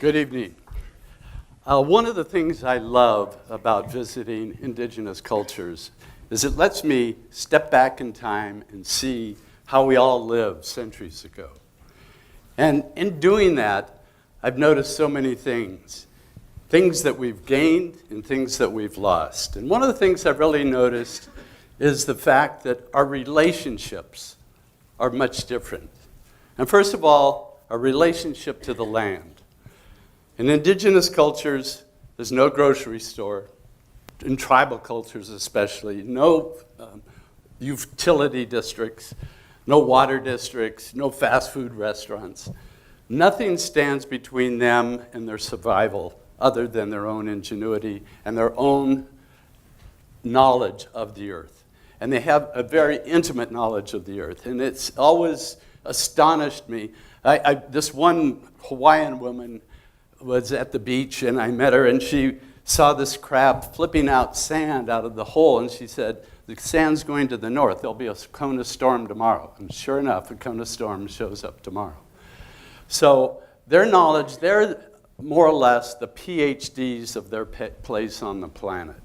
Good evening. One of the things I love about visiting indigenous cultures is it lets me step back in time and see how we all lived centuries ago. And in doing that, I've noticed so many things that we've gained and things that we've lost. And one of the things I've really noticed is the fact that our relationships are much different. And first of all, our relationship to the land. In indigenous cultures, there's no grocery store. In tribal cultures especially, no utility districts, no water districts, no fast food restaurants. Nothing stands between them and their survival other than their own ingenuity and their own knowledge of the earth. And they have a very intimate knowledge of the earth. And it's always astonished me. This one Hawaiian woman was at the beach, and I met her, and she saw this crab flipping out sand out of the hole, and she said, the sand's going to the north. There'll be a Kona storm tomorrow. And sure enough, a Kona storm shows up tomorrow. So their knowledge, they're more or less the PhDs of their place on the planet.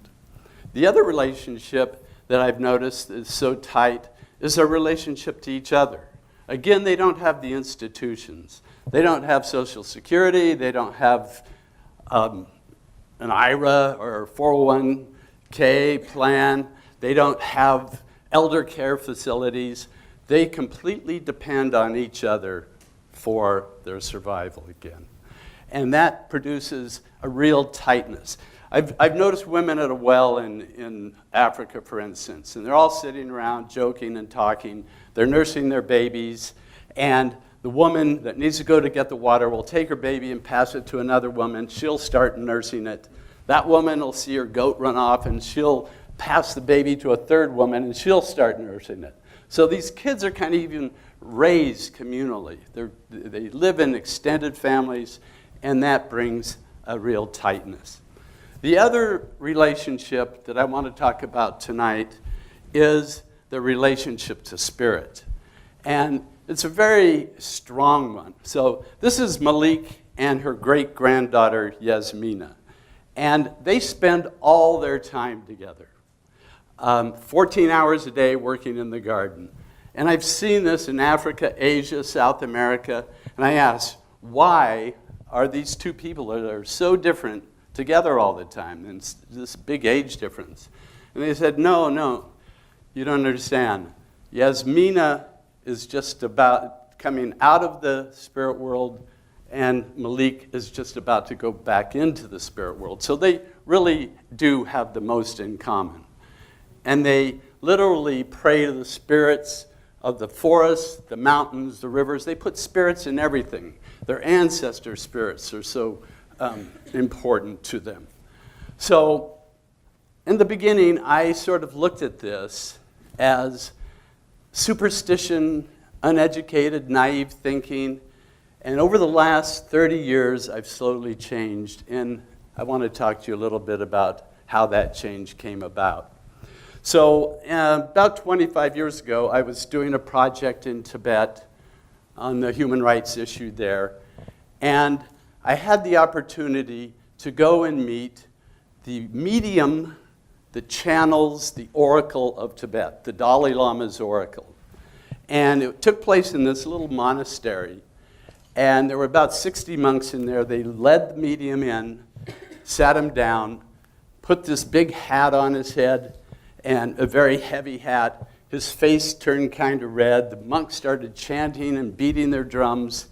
The other relationship that I've noticed is so tight is their relationship to each other. Again, they don't have the institutions. They don't have Social Security. They don't have an IRA or 401k plan. They don't have elder care facilities. They completely depend on each other for their survival again. And that produces a real tightness. I've noticed women at a well in Africa, for instance, and they're all sitting around joking and talking. They're nursing their babies, and the woman that needs to go to get the water will take her baby and pass it to another woman. She'll start nursing it. That woman will see her goat run off, and she'll pass the baby to a third woman, and she'll start nursing it. So these kids are kind of even raised communally. They live in extended families, and that brings a real tightness. The other relationship that I want to talk about tonight is the relationship to spirit. And it's a very strong one. So this is Malik and her great-granddaughter, Yasmina. And they spend all their time together, 14 hours a day working in the garden. And I've seen this in Africa, Asia, South America. And I ask, why are these two people that are so different together all the time? And this big age difference. And they said, no, you don't understand. Yasmina is just about coming out of the spirit world, and Malik is just about to go back into the spirit world. So they really do have the most in common. And they literally pray to the spirits of the forests, the mountains, the rivers. They put spirits in everything. Their ancestor spirits are so important to them. So in the beginning, I sort of looked at this as superstition, uneducated, naive thinking. And over the last 30 years, I've slowly changed. And I want to talk to you a little bit about how that change came about. So about 25 years ago, I was doing a project in Tibet on the human rights issue there. And I had the opportunity to go and meet the medium that channels the oracle of Tibet, the Dalai Lama's oracle. And it took place in this little monastery. And there were about 60 monks in there. They led the medium in, sat him down, put this big hat on his head, and a very heavy hat. His face turned kind of red. The monks started chanting and beating their drums.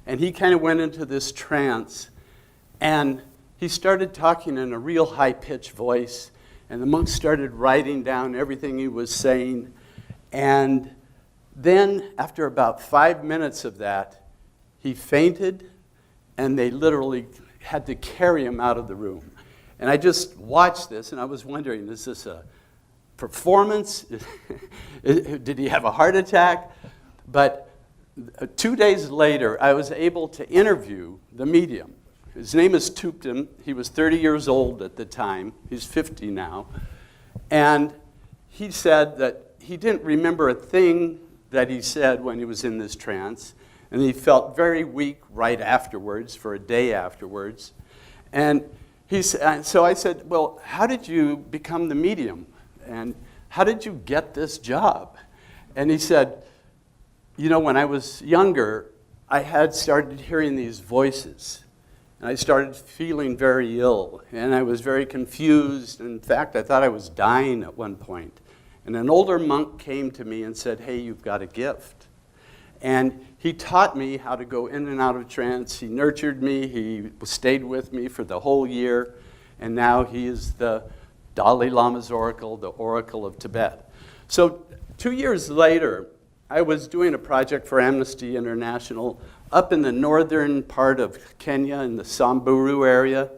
And he kind of went into this trance. And he started talking in a real high-pitched voice. And the monks started writing down everything he was saying. And then, after about 5 minutes of that, he fainted, and they literally had to carry him out of the room. And I just watched this, and I was wondering, is this a performance? Did he have a heart attack? But 2 days later, I was able to interview the medium. His name is Tuptim. He was 30 years old at the time. He's 50 now. And he said that he didn't remember a thing that he said when he was in this trance. And he felt very weak right afterwards, for a day afterwards. And so I said, well, how did you become the medium? And how did you get this job? And he said, you know, when I was younger, I had started hearing these voices. And I started feeling very ill. And I was very confused. In fact, I thought I was dying at one point. And an older monk came to me and said, hey, you've got a gift. And he taught me how to go in and out of trance. He nurtured me. He stayed with me for the whole year. And now he is the Dalai Lama's oracle, the oracle of Tibet. So 2 years later, I was doing a project for Amnesty International up in the northern part of Kenya in the Samburu area.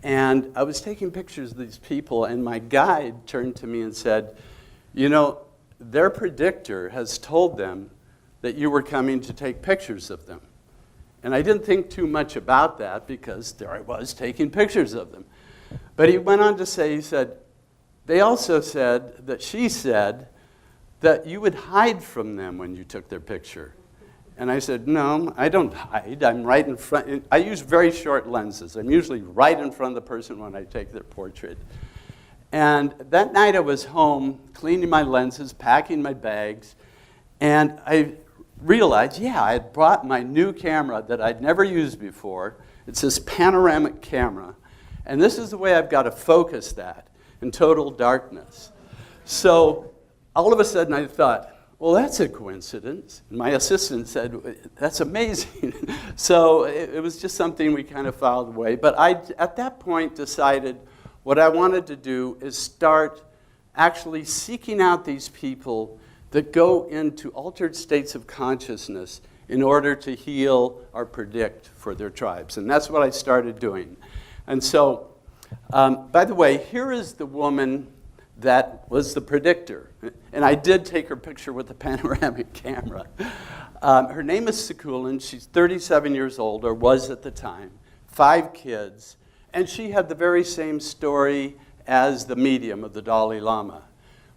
And I was taking pictures of these people, and my guide turned to me and said, you know, their predictor has told them that you were coming to take pictures of them. And I didn't think too much about that because there I was taking pictures of them. But he went on to say, he said, they also said that she said that you would hide from them when you took their picture. And I said, no, I don't hide. I'm right in front. I use very short lenses. I'm usually right in front of the person when I take their portrait. And that night I was home cleaning my lenses, packing my bags, and I realized, yeah, I had brought my new camera that I'd never used before. It's this panoramic camera. And this is the way I've got to focus that in total darkness. So all of a sudden I thought, well, that's a coincidence. And my assistant said, that's amazing. So it was just something we kind of filed away. But I, at that point, decided what I wanted to do is start actually seeking out these people that go into altered states of consciousness in order to heal or predict for their tribes. And that's what I started doing. And so, by the way, here is the woman that was the predictor. And I did take her picture with the panoramic camera. Her name is Sekulin. She's 37 years old, or was at the time, 5 kids. And she had the very same story as the medium of the Dalai Lama.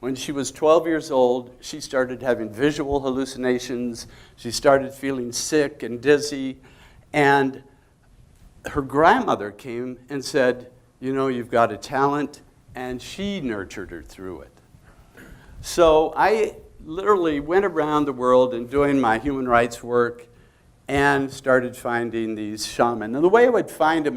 When she was 12 years old, she started having visual hallucinations. She started feeling sick and dizzy. And her grandmother came and said, you know, you've got a talent. And she nurtured her through it. So I literally went around the world and doing my human rights work and started finding these shamans. And the way I would find them,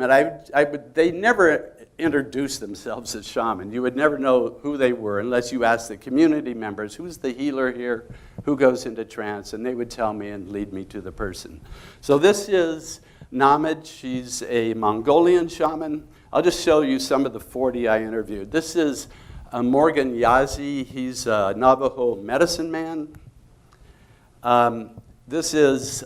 they never introduced themselves as shaman. You would never know who they were unless you asked the community members, who's the healer here, who goes into trance, and they would tell me and lead me to the person. So this is Namid. She's a Mongolian shaman. I'll just show you some of the 40 I interviewed. This is Morgan Yazi. He's a Navajo medicine man. This is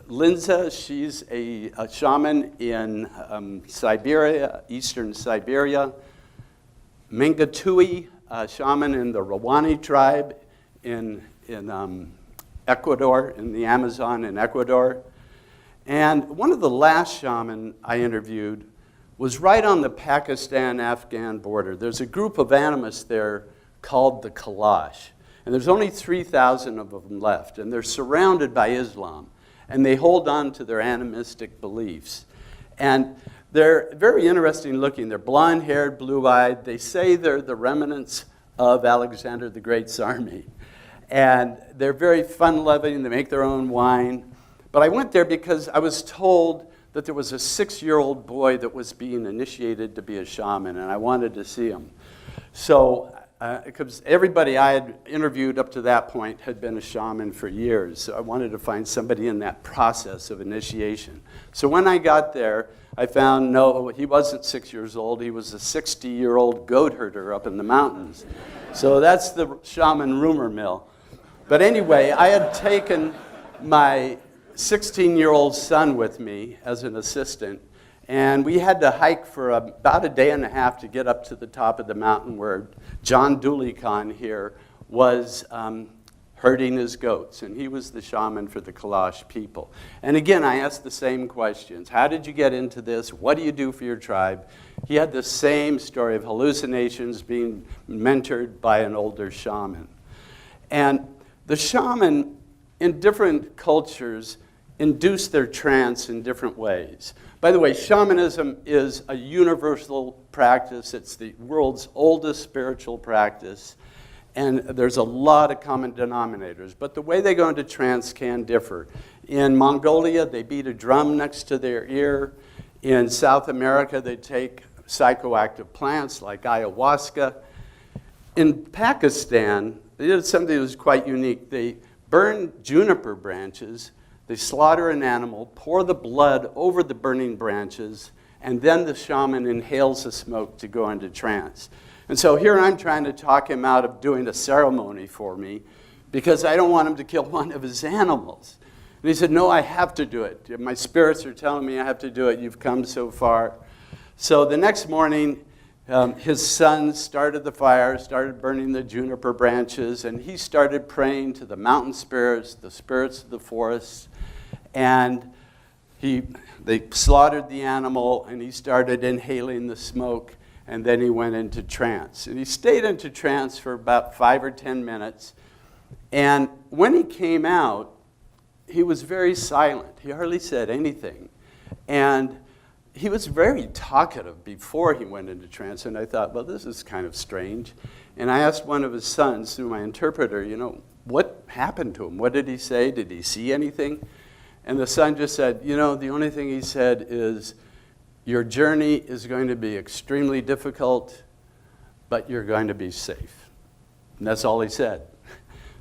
Linza. She's a shaman in Siberia, eastern Siberia. Mingatui, a shaman in the Rawani tribe in Ecuador, in the Amazon in Ecuador. And one of the last shaman I interviewed was right on the Pakistan-Afghan border. There's a group of animists there called the Kalash. And there's only 3,000 of them left. And they're surrounded by Islam. And they hold on to their animistic beliefs. And they're very interesting looking. They're blonde-haired, blue-eyed. They say they're the remnants of Alexander the Great's army. And they're very fun-loving. They make their own wine. But I went there because I was told that there was a 6-year-old boy that was being initiated to be a shaman, and I wanted to see him. So, because everybody I had interviewed up to that point had been a shaman for years, so I wanted to find somebody in that process of initiation. So when I got there, I found, no, he wasn't 6 years old. He was a 60-year-old goat herder up in the mountains. So that's the shaman rumor mill. But anyway, I had taken my 16-year-old son with me as an assistant, and we had to hike for about a day and a half to get up to the top of the mountain where John Dooley Khan here was herding his goats, and he was the shaman for the Kalash people. And again, I asked the same questions. How did you get into this? What do you do for your tribe? He had the same story of hallucinations, being mentored by an older shaman. And the shaman in different cultures induce their trance in different ways. By the way, shamanism is a universal practice. It's the world's oldest spiritual practice. And there's a lot of common denominators. But the way they go into trance can differ. In Mongolia, they beat a drum next to their ear. In South America, they take psychoactive plants like ayahuasca. In Pakistan, they did something that was quite unique. They burn juniper branches. They slaughter an animal, pour the blood over the burning branches, and then the shaman inhales the smoke to go into trance. And so here I'm trying to talk him out of doing a ceremony for me because I don't want him to kill one of his animals. And he said, no, I have to do it. My spirits are telling me I have to do it. You've come so far. So the next morning, his son started the fire, started burning the juniper branches, and he started praying to the mountain spirits, the spirits of the forest. And they slaughtered the animal, and he started inhaling the smoke, and then he went into trance. And he stayed into trance for about 5 or 10 minutes. And when he came out, he was very silent. He hardly said anything. And he was very talkative before he went into trance, and I thought, well, this is kind of strange. And I asked one of his sons through my interpreter, what happened to him? What did he say? Did he see anything? And the son just said, the only thing he said is, your journey is going to be extremely difficult, but you're going to be safe. And that's all he said.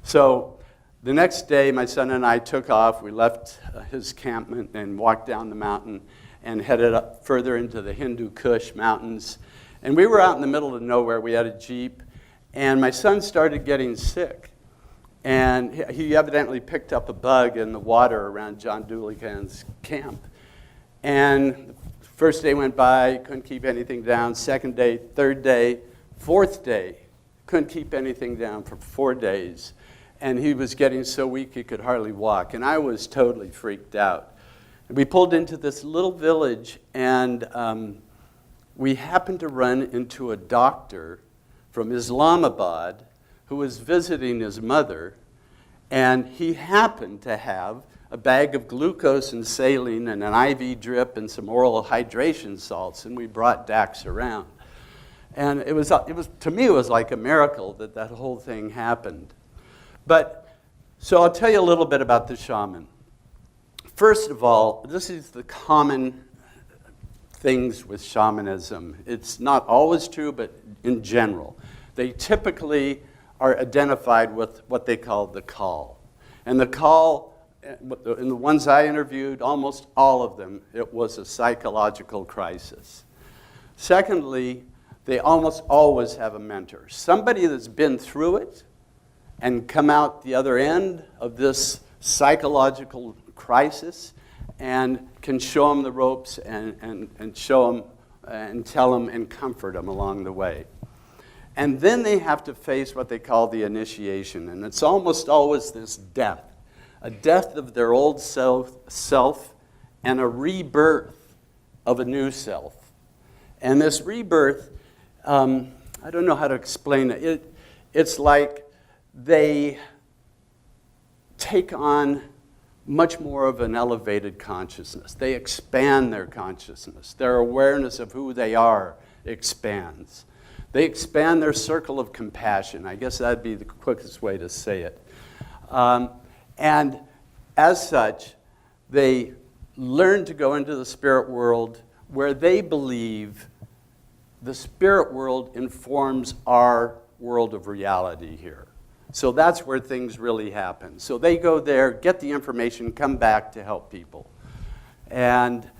So the next day, my son and I took off. We left his campment and walked down the mountain and headed up further into the Hindu Kush mountains. And we were out in the middle of nowhere. We had a Jeep, and my son started getting sick. And he evidently picked up a bug in the water around John Dulikan's camp. And the first day went by, couldn't keep anything down. Second day, third day, fourth day, couldn't keep anything down for 4 days. And he was getting so weak he could hardly walk. And I was totally freaked out. We pulled into this little village, and we happened to run into a doctor from Islamabad who was visiting his mother, and he happened to have a bag of glucose and saline and an IV drip and some oral hydration salts, and we brought Dax around. And it was to me, it was like a miracle that whole thing happened. So I'll tell you a little bit about the shaman. First of all, this is the common things with shamanism. It's not always true, but in general. They typically are identified with what they call the call. And the call, in the ones I interviewed, almost all of them, it was a psychological crisis. Secondly, they almost always have a mentor. Somebody that's been through it and come out the other end of this psychological crisis and can show them the ropes and show them and tell them and comfort them along the way. And then they have to face what they call the initiation, and it's almost always this death, a death of their old self and a rebirth of a new self. And this rebirth, I don't know how to explain it. It's like they take on much more of an elevated consciousness. They expand their consciousness. Their awareness of who they are expands. They expand their circle of compassion. I guess that'd be the quickest way to say it. And as such, they learn to go into the spirit world where they believe the spirit world informs our world of reality here. So that's where things really happen. So they go there, get the information, come back to help people. And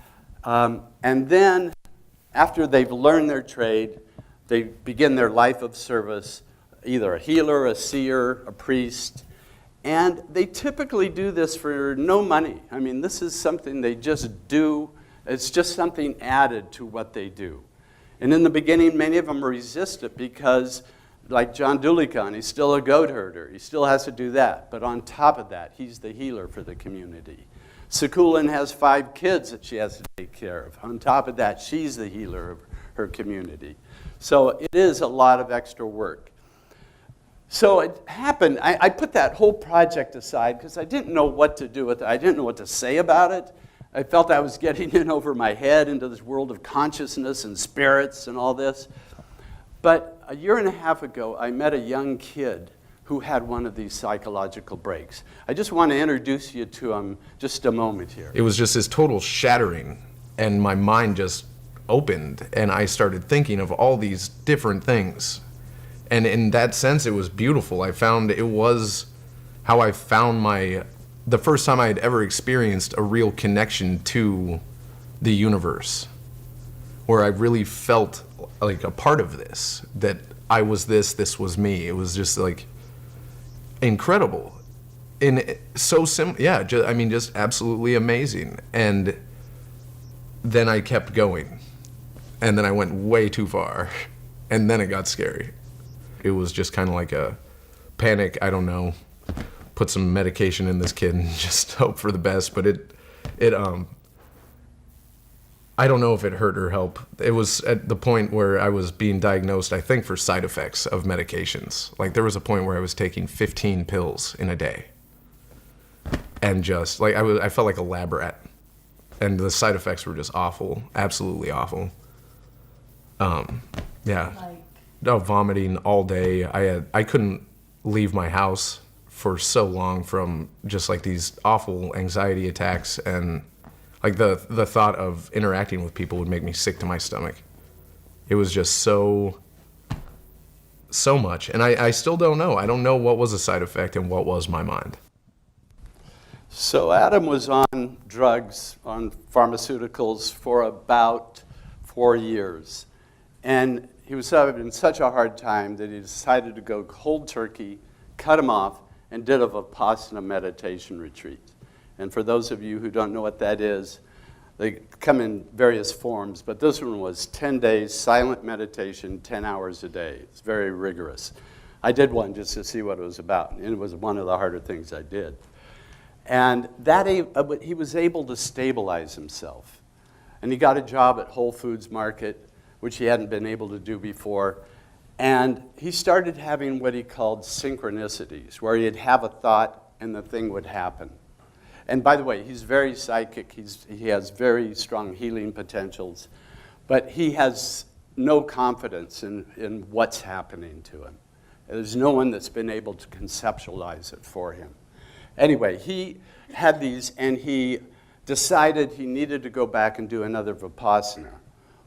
then after they've learned their trade, they begin their life of service, either a healer, a seer, a priest. And they typically do this for no money. I mean, this is something they just do. It's just something added to what they do. And in the beginning, many of them resist it because, like John Dulikan, he's still a goat herder. He still has to do that. But on top of that, he's the healer for the community. Sakulin has 5 kids that she has to take care of. On top of that, she's the healer of her community. So it is a lot of extra work. So it happened, I put that whole project aside because I didn't know what to do with it. I didn't know what to say about it. I felt I was getting in over my head into this world of consciousness and spirits and all this. But a year and a half ago, I met a young kid who had one of these psychological breaks. I just want to introduce you to him just a moment here. It was just this total shattering, and my mind just opened, and I started thinking of all these different things. And in that sense, it was beautiful. I found it was how I found the first time I had ever experienced a real connection to the universe, where I really felt like a part of this, that I was this was me. It was just like incredible. And so simple, yeah, just absolutely amazing. And then I kept going. And then I went way too far. And then it got scary. It was just kind of like a panic, I don't know, put some medication in this kid and just hope for the best. But I don't know if it hurt or helped. It was at the point where I was being diagnosed, I think, for side effects of medications. Like there was a point where I was taking 15 pills in a day. And just, like, I felt like a lab rat. And the side effects were just awful, absolutely awful. Yeah. No, vomiting all day. I couldn't leave my house for so long from just like these awful anxiety attacks, and like the thought of interacting with people would make me sick to my stomach. It was just so much, and I still don't know. I don't know what was a side effect and what was my mind. So Adam was on drugs, on pharmaceuticals for about 4 years. And he was having such a hard time that he decided to go cold turkey, cut him off, and did a Vipassana meditation retreat. And for those of you who don't know what that is, they come in various forms, but this one was 10 days, silent meditation, 10 hours a day. It's very rigorous. I did one just to see what it was about, and it was one of the harder things I did. And that he was able to stabilize himself. And he got a job at Whole Foods Market, which he hadn't been able to do before. And he started having what he called synchronicities, where he'd have a thought and the thing would happen. And by the way, he's very psychic. He has very strong healing potentials, but he has no confidence in what's happening to him. There's no one that's been able to conceptualize it for him. Anyway, he had these, and he decided he needed to go back and do another Vipassana.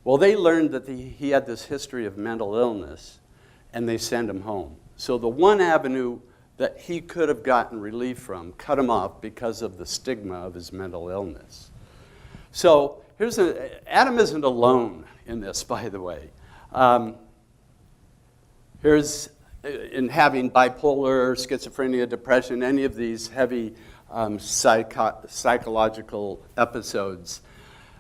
Well, they learned that he had this history of mental illness, and they sent him home. So the one avenue that he could have gotten relief from cut him off because of the stigma of his mental illness. So Adam isn't alone in this, by the way. In having bipolar, schizophrenia, depression, any of these heavy psychological episodes.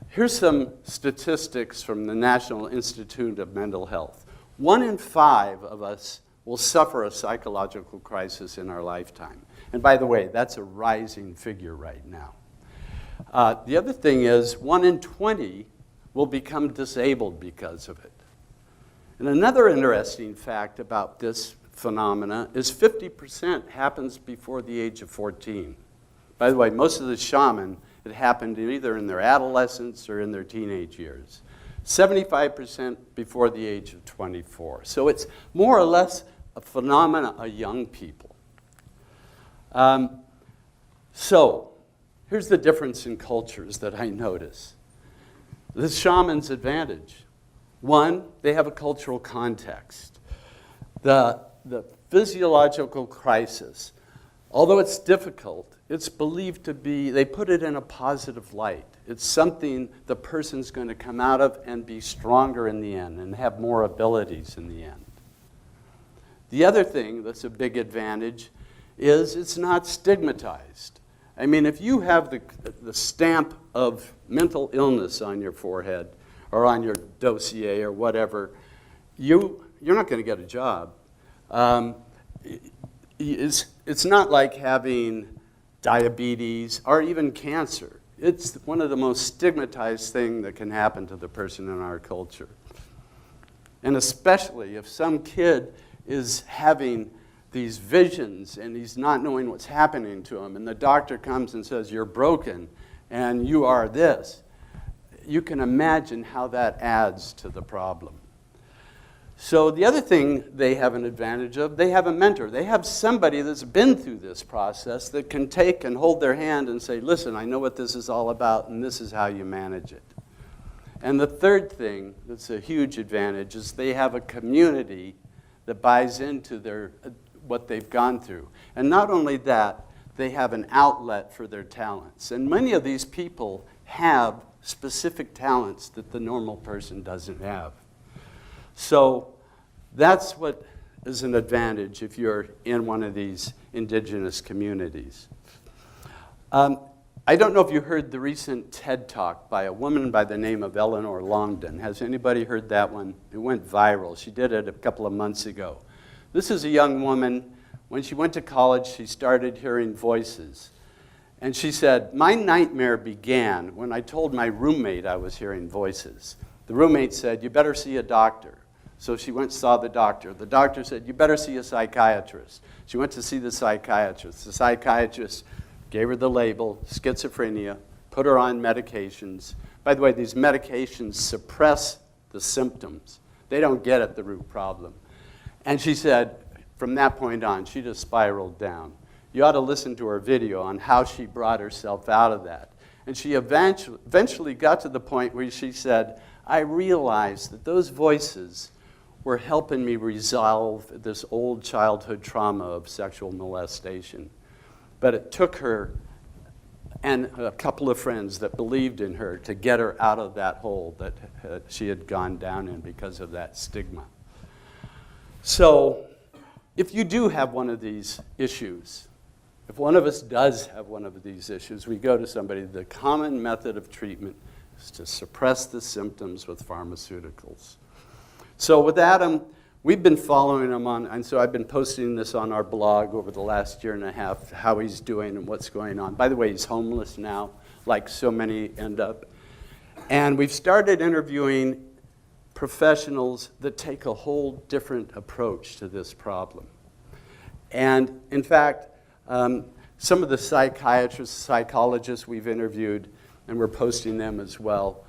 Here's some statistics from the National Institute of Mental Health. 1 in 5 of us will suffer a psychological crisis in our lifetime. And by the way, that's a rising figure right now. The other thing is 1 in 20 will become disabled because of it. And another interesting fact about this phenomena is 50% happens before the age of 14. By the way, most of the shaman, it happened either in their adolescence or in their teenage years. 75% before the age of 24. So it's more or less a phenomena of young people. So here's the difference in cultures that I notice. The shaman's advantage. 1, they have a cultural context. The physiological crisis, although it's difficult, it's believed to be, they put it in a positive light. It's something the person's going to come out of and be stronger in the end and have more abilities in the end. The other thing that's a big advantage is it's not stigmatized. I mean, if you have the stamp of mental illness on your forehead or on your dossier or whatever, you're not going to get a job. It's not like having diabetes or even cancer. It's one of the most stigmatized things that can happen to the person in our culture. And especially if some kid is having these visions, and he's not knowing what's happening to him, and the doctor comes and says, you're broken, and you are this. You can imagine how that adds to the problem. So the other thing they have an advantage of, they have a mentor. They have somebody that's been through this process that can take and hold their hand and say, listen, I know what this is all about, and this is how you manage it. And the third thing that's a huge advantage is they have a community that buys into what they've gone through. And not only that, they have an outlet for their talents. And many of these people have specific talents that the normal person doesn't have. So that's what is an advantage if you're in one of these indigenous communities. I don't know if you heard the recent TED Talk by a woman by the name of Eleanor Longden. Has anybody heard that one? It went viral. She did it a couple of months ago. This is a young woman. When she went to college, she started hearing voices. And she said, my nightmare began when I told my roommate I was hearing voices. The roommate said, you better see a doctor. So she went and saw the doctor. The doctor said, you better see a psychiatrist. She went to see the psychiatrist. The psychiatrist gave her the label, schizophrenia, put her on medications. By the way, these medications suppress the symptoms. They don't get at the root problem. And she said, from that point on, she just spiraled down. You ought to listen to her video on how she brought herself out of that. And she eventually got to the point where she said, I realized that those voices were helping me resolve this old childhood trauma of sexual molestation. But it took her and a couple of friends that believed in her to get her out of that hole that she had gone down in because of that stigma. So if you do have one of these issues, if one of us does have one of these issues, we go to somebody. The common method of treatment is to suppress the symptoms with pharmaceuticals. So with Adam, we've been following him on, and so I've been posting this on our blog over the last year and a half, how he's doing and what's going on. By the way, he's homeless now, like so many end up. And we've started interviewing professionals that take a whole different approach to this problem. And in fact, some of the psychiatrists, psychologists we've interviewed, and we're posting them as well,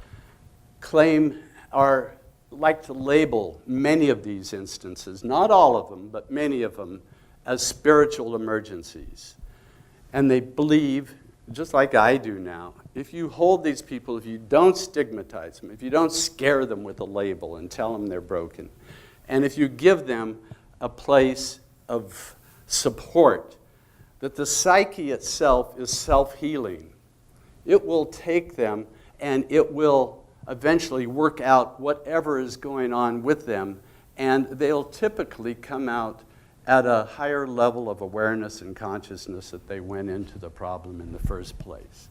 like to label many of these instances, not all of them, but many of them, as spiritual emergencies. And they believe, just like I do now, if you hold these people, if you don't stigmatize them, if you don't scare them with a label and tell them they're broken, and if you give them a place of support, that the psyche itself is self-healing, it will take them and it will eventually work out whatever is going on with them, and they'll typically come out at a higher level of awareness and consciousness that they went into the problem in the first place.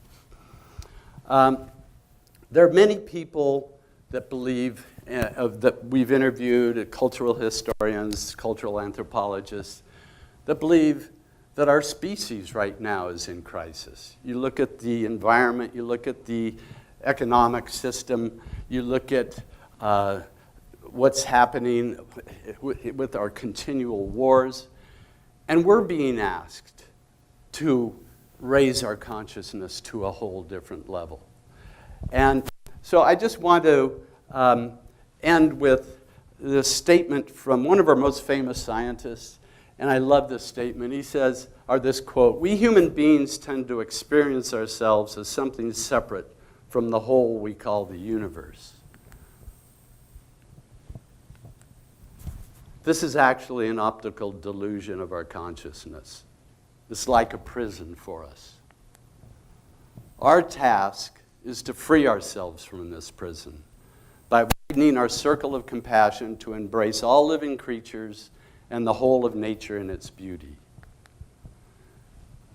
There are many people that believe, that we've interviewed, cultural historians, cultural anthropologists, that believe that our species right now is in crisis. You look at the environment, you look at the economic system, you look at what's happening with our continual wars, and we're being asked to raise our consciousness to a whole different level. And so I just want to end with this statement from one of our most famous scientists, and I love this statement. He says, or this quote, "We human beings tend to experience ourselves as something separate from the whole we call the universe." This is actually an optical delusion of our consciousness. It's like a prison for us. Our task is to free ourselves from this prison by widening our circle of compassion to embrace all living creatures and the whole of nature in its beauty.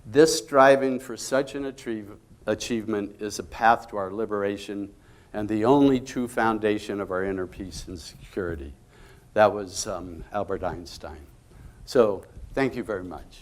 This striving for such an achievement is a path to our liberation and the only true foundation of our inner peace and security. That was Albert Einstein. So thank you very much.